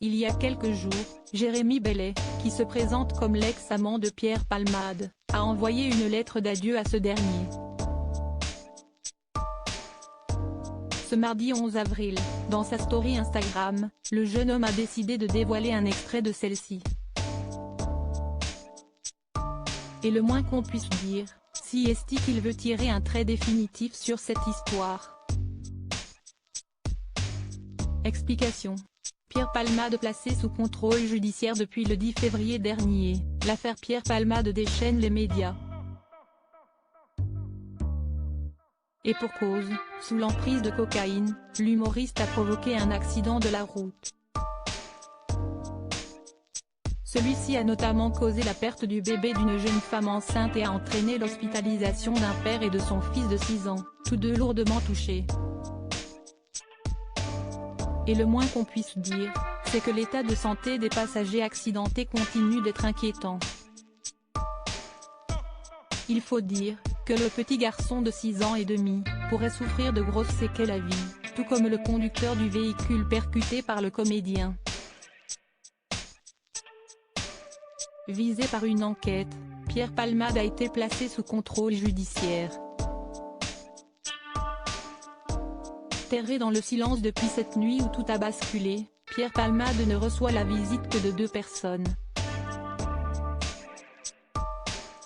Il y a quelques jours, Jérémy Bellet, qui se présente comme l'ex-amant de Pierre Palmade, a envoyé une lettre d'adieu à ce dernier. Ce mardi 11 avril, dans sa story Instagram, le jeune homme a décidé de dévoiler un extrait de celle-ci. Et le moins qu'on puisse dire, si est qu'il veut tirer un trait définitif sur cette histoire. Explication. Pierre Palmade placé sous contrôle judiciaire depuis le 10 février dernier, l'affaire Pierre Palmade déchaîne les médias. Et pour cause, sous l'emprise de cocaïne, l'humoriste a provoqué un accident de la route. Celui-ci a notamment causé la perte du bébé d'une jeune femme enceinte et a entraîné l'hospitalisation d'un père et de son fils de 6 ans, tous deux lourdement touchés. Et le moins qu'on puisse dire, c'est que l'état de santé des passagers accidentés continue d'être inquiétant. Il faut dire que le petit garçon de 6 ans et demi pourrait souffrir de grosses séquelles à vie, tout comme le conducteur du véhicule percuté par le comédien. Visé par une enquête, Pierre Palmade a été placé sous contrôle judiciaire. Terré dans le silence depuis cette nuit où tout a basculé, Pierre Palmade ne reçoit la visite que de 2 personnes.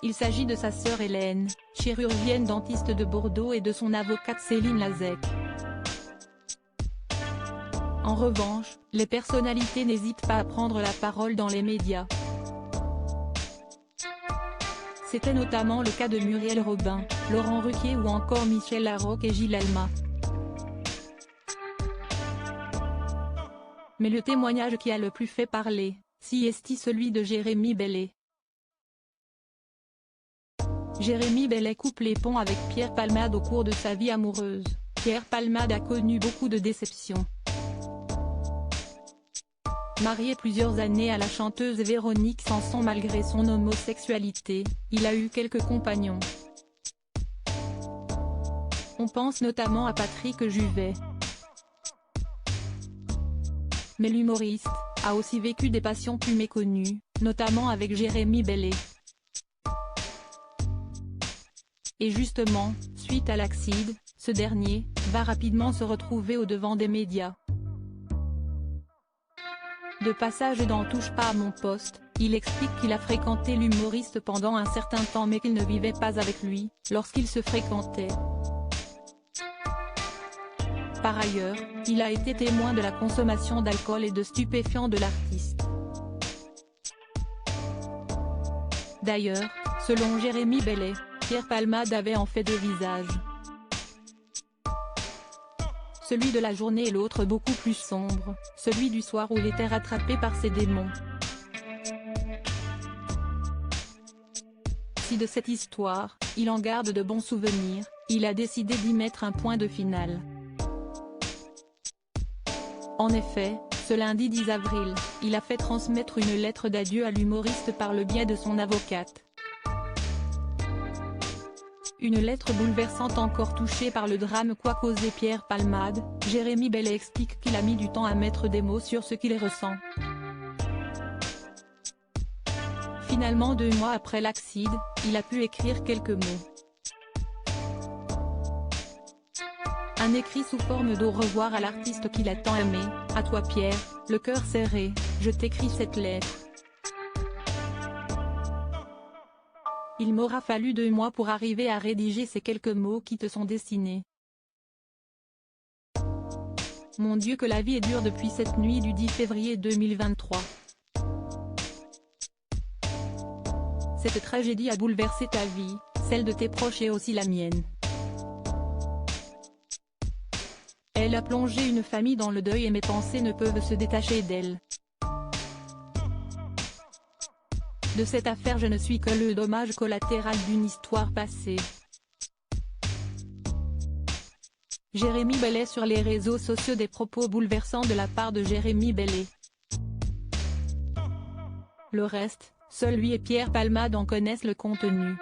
Il s'agit de sa sœur Hélène, chirurgienne dentiste de Bordeaux, et de son avocate Céline Lazec. En revanche, les personnalités n'hésitent pas à prendre la parole dans les médias. C'était notamment le cas de Muriel Robin, Laurent Ruquier ou encore Michel Larocque et Gilles Alma. Mais le témoignage qui a le plus fait parler, si est celui de Jérémy Bellet. Jérémy Bellet coupe les ponts avec Pierre Palmade au cours de sa vie amoureuse. Pierre Palmade a connu beaucoup de déceptions. Marié plusieurs années à la chanteuse Véronique Sanson malgré son homosexualité, il a eu quelques compagnons. On pense notamment à Patrick Juvet. Mais l'humoriste a aussi vécu des passions plus méconnues, notamment avec Jérémy Bellet. Et justement, suite à l'accident, ce dernier va rapidement se retrouver au devant des médias. De passage dans Touche pas à mon poste, il explique qu'il a fréquenté l'humoriste pendant un certain temps mais qu'il ne vivait pas avec lui, lorsqu'ils se fréquentaient. Par ailleurs, il a été témoin de la consommation d'alcool et de stupéfiants de l'artiste. D'ailleurs, selon Jérémy Bellet, Pierre Palmade avait en fait 2 visages. Celui de la journée et l'autre beaucoup plus sombre, celui du soir où il était rattrapé par ses démons. Si de cette histoire, il en garde de bons souvenirs, il a décidé d'y mettre un point de finale. En effet, ce lundi 10 avril, il a fait transmettre une lettre d'adieu à l'humoriste par le biais de son avocate. Une lettre bouleversante encore touchée par le drame qu'a causé Pierre Palmade. Jérémy Bellet explique qu'il a mis du temps à mettre des mots sur ce qu'il ressent. Finalement 2 mois après l'accident, il a pu écrire quelques mots. Un écrit sous forme d'au revoir à l'artiste qu'il a tant aimé. À toi Pierre, le cœur serré, je t'écris cette lettre. Il m'aura fallu 2 mois pour arriver à rédiger ces quelques mots qui te sont destinés. Mon Dieu que la vie est dure depuis cette nuit du 10 février 2023. Cette tragédie a bouleversé ta vie, celle de tes proches et aussi la mienne. Elle a plongé une famille dans le deuil et mes pensées ne peuvent se détacher d'elle. De cette affaire je ne suis que le dommage collatéral d'une histoire passée. Jérémy Bellet sur les réseaux sociaux. Des propos bouleversants de la part de Jérémy Bellet. Le reste, seul lui et Pierre Palmade en connaissent le contenu.